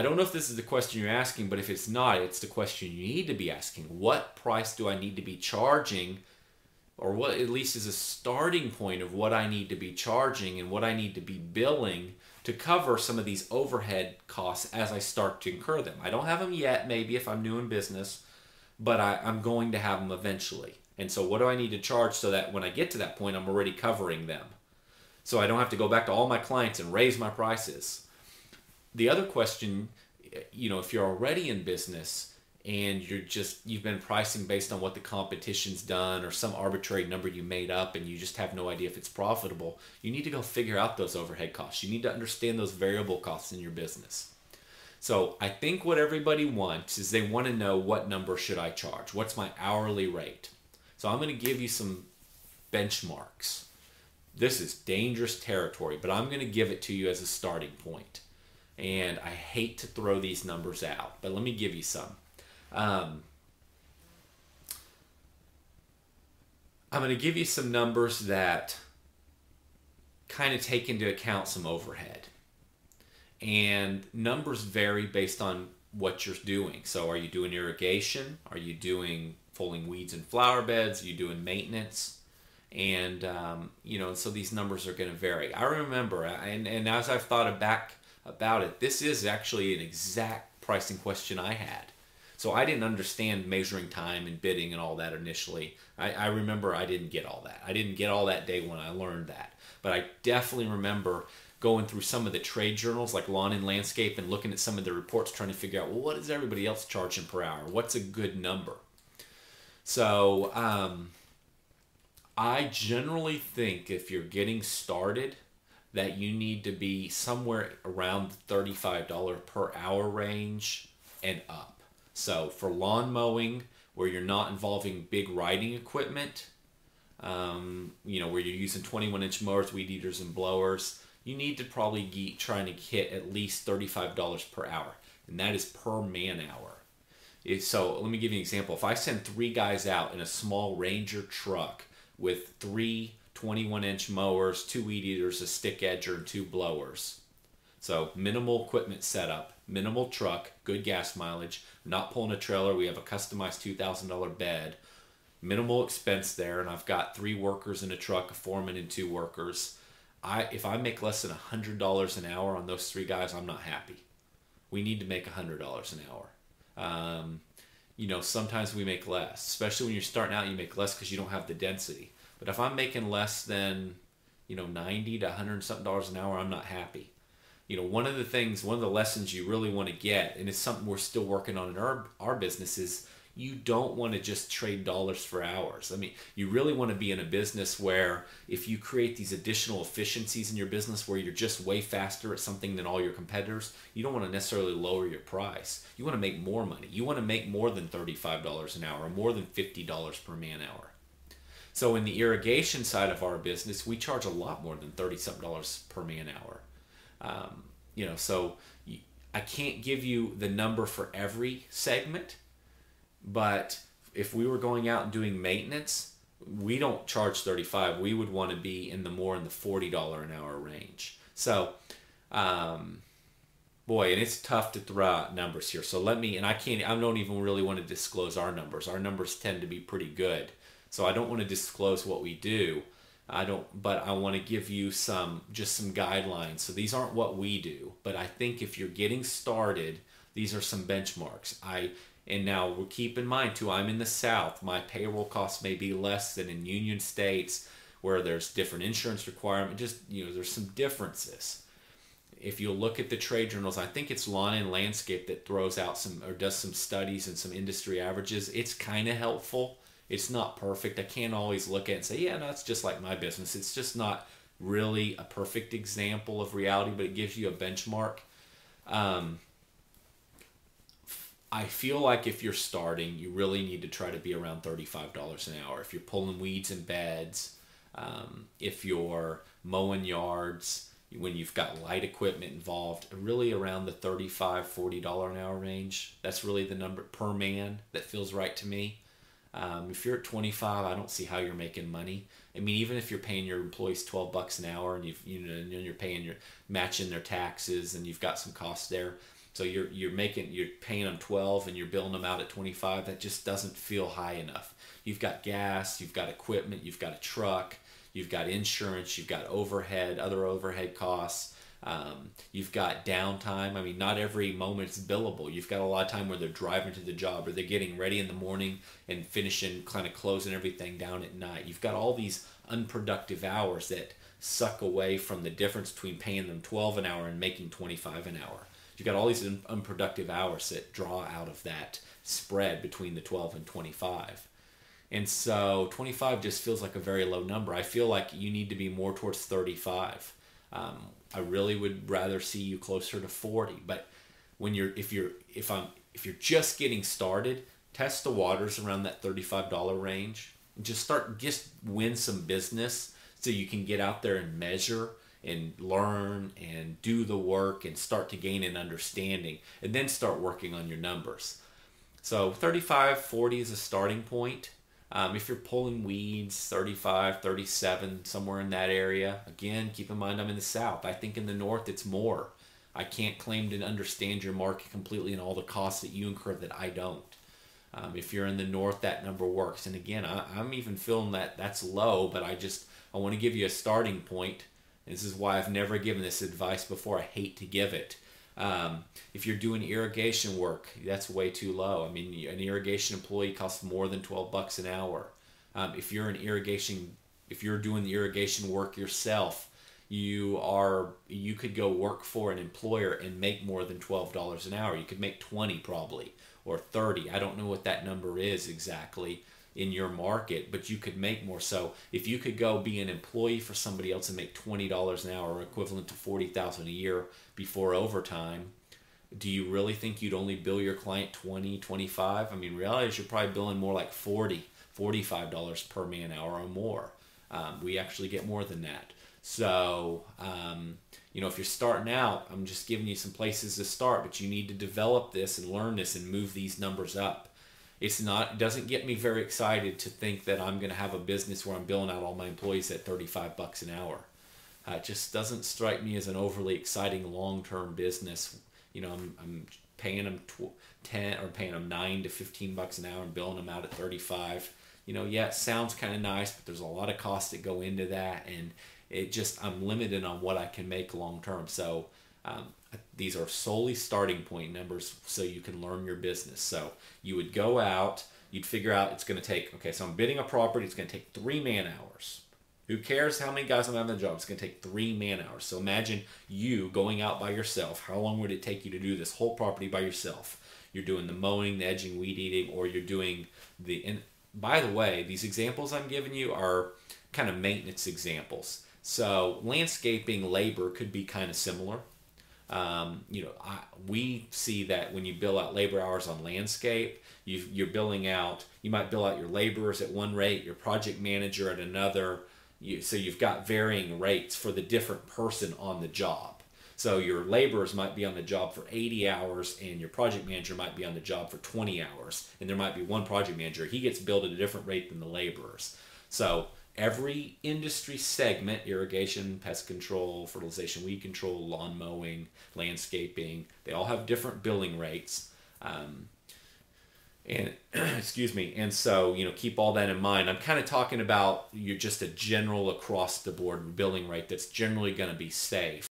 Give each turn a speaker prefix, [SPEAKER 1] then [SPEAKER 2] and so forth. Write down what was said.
[SPEAKER 1] I don't know if this is the question you're asking, but if it's not, it's the question you need to be asking. What price do I need to be charging, or what at least is a starting point of what I need to be charging and what I need to be billing to cover some of these overhead costs as I start to incur them. I don't have them yet, maybe if I'm new in business, but I'm going to have them eventually. And so what do I need to charge so that when I get to that point, I'm already covering them? So I don't have to go back to all my clients and raise my prices. The other question, if you're already in business and you've been pricing based on what the competition's done or some arbitrary number you made up and you just have no idea if it's profitable, you need to go figure out those overhead costs. You need to understand those variable costs in your business. So I think what everybody wants is they want to know, what number should I charge? What's my hourly rate? So I'm going to give you some benchmarks. This is dangerous territory, but I'm going to give it to you as a starting point. And I hate to throw these numbers out, but let me give you some. I'm going to give you some numbers that kind of take into account some overhead. And numbers vary based on what you're doing. So are you doing irrigation? Are you doing pulling weeds and flower beds? Are you doing maintenance? And, so these numbers are going to vary. I remember, and as I've thought back about it, this is actually an exact pricing question I had. So I didn't understand measuring time and bidding and all that initially. I remember I didn't get all that. I didn't get all that day when I learned that. But I definitely remember going through some of the trade journals like Lawn and Landscape and looking at some of the reports trying to figure out, well, what is everybody else charging per hour? What's a good number? So I generally think if you're getting started that you need to be somewhere around the $35 per hour range and up. So for lawn mowing, where you're not involving big riding equipment, where you're using 21-inch mowers, weed eaters, and blowers, you need to probably be trying to hit at least $35 per hour, and that is per man hour. So let me give you an example. If I send 3 guys out in a small Ranger truck with 3 21-inch mowers, 2 weed eaters, a stick edger, and 2 blowers. So minimal equipment setup, minimal truck, good gas mileage, not pulling a trailer. We have a customized $2,000 bed, minimal expense there, and I've got 3 workers in a truck, a foreman and 2 workers. If I make less than $100 an hour on those 3 guys, I'm not happy. We need to make $100 an hour. Sometimes we make less, especially when you're starting out. You make less because you don't have the density. But if I'm making less than, 90 to 100 something dollars an hour, I'm not happy. One of the lessons you really want to get, and it's something we're still working on in our business, is you don't want to just trade dollars for hours. I mean, you really want to be in a business where if you create these additional efficiencies in your business where you're just way faster at something than all your competitors, you don't want to necessarily lower your price. You want to make more money. You want to make more than $35 an hour, or more than $50 per man hour. So in the irrigation side of our business, we charge a lot more than $30-something per man hour. So I can't give you the number for every segment, but if we were going out and doing maintenance, we don't charge $35. We would want to be in the $40 an hour range. So, and it's tough to throw out numbers here. So I don't even really want to disclose our numbers. Our numbers tend to be pretty good. So I don't want to disclose what we do. But I want to give you some guidelines. So these aren't what we do, but I think if you're getting started, these are some benchmarks. And now we'll keep in mind too, I'm in the South. My payroll costs may be less than in Union states where there's different insurance requirements. There's some differences. If you look at the trade journals, I think it's Lawn and Landscape that throws out does some studies and some industry averages. It's kind of helpful. It's not perfect. I can't always look at it and say, yeah, no, it's just like my business. It's just not really a perfect example of reality, but it gives you a benchmark. I feel like if you're starting, you really need to try to be around $35 an hour. If you're pulling weeds and beds, if you're mowing yards, when you've got light equipment involved, really around the $35, $40 an hour range. That's really the number per man that feels right to me. If you're at 25, I don't see how you're making money. I mean, even if you're paying your employees $12 an hour and you're matching their taxes and you've got some costs there, So you're paying them 12 and you're billing them out at 25. That just doesn't feel high enough. You've got gas, you've got equipment, you've got a truck, you've got insurance, you've got other overhead costs. You've got downtime. I mean, not every moment's billable. You've got a lot of time where they're driving to the job or they're getting ready in the morning and finishing, kind of closing everything down at night. You've got all these unproductive hours that suck away from the difference between paying them 12 an hour and making 25 an hour. You've got all these unproductive hours that draw out of that spread between the 12 and 25. And so 25 just feels like a very low number. I feel like you need to be more towards 35. I really would rather see you closer to 40. But if you're just getting started, test the waters around that $35 range. Just win some business so you can get out there and measure and learn and do the work and start to gain an understanding, and then start working on your numbers. So 35, 40 is a starting point. If you're pulling weeds, 35, 37, somewhere in that area. Again, keep in mind I'm in the South. I think in the North it's more. I can't claim to understand your market completely and all the costs that you incur that I don't. If you're in the North, that number works. And again, I'm even feeling that that's low, but I want to give you a starting point. This is why I've never given this advice before. I hate to give it. If you're doing irrigation work, that's way too low. I mean, an irrigation employee costs more than $12 an hour. If you're doing the irrigation work yourself, you could go work for an employer and make more than $12 an hour. You could make 20 probably, or 30. I don't know what that number is exactly in your market, but you could make more. So if you could go be an employee for somebody else and make $20 an hour, equivalent to $40,000 a year before overtime, do you really think you'd only bill your client 20, 25? I mean, reality is you're probably billing more like 40, $45 per man hour or more. We actually get more than that. So, if you're starting out, I'm just giving you some places to start, but you need to develop this and learn this and move these numbers up. It doesn't get me very excited to think that I'm going to have a business where I'm billing out all my employees at $35 an hour. It just doesn't strike me as an overly exciting long-term business. I'm paying them 10 or paying them $9 to $15 an hour and billing them out at 35. Yeah, it sounds kind of nice, but there's a lot of costs that go into that, and I'm limited on what I can make long term. So these are solely starting point numbers so you can learn your business. So you would go out, you'd figure out it's going to take, okay, so I'm bidding a property, it's going to take 3 man hours. Who cares how many guys I'm having the job? It's going to take 3 man hours. So imagine you going out by yourself. How long would it take you to do this whole property by yourself? You're doing the mowing, the edging, weed eating, or you're doing and by the way, these examples I'm giving you are kind of maintenance examples. So landscaping labor could be kind of similar. We see that when you bill out labor hours on landscape, you might bill out your laborers at one rate, your project manager at another. So you've got varying rates for the different person on the job. So your laborers might be on the job for 80 hours and your project manager might be on the job for 20 hours. And there might be one project manager, he gets billed at a different rate than the laborers. So every industry segment, irrigation, pest control, fertilization, weed control, lawn mowing, landscaping, they all have different billing rates. Excuse me. And so, keep all that in mind. I'm kind of talking about you're just a general across the board billing rate that's generally going to be safe.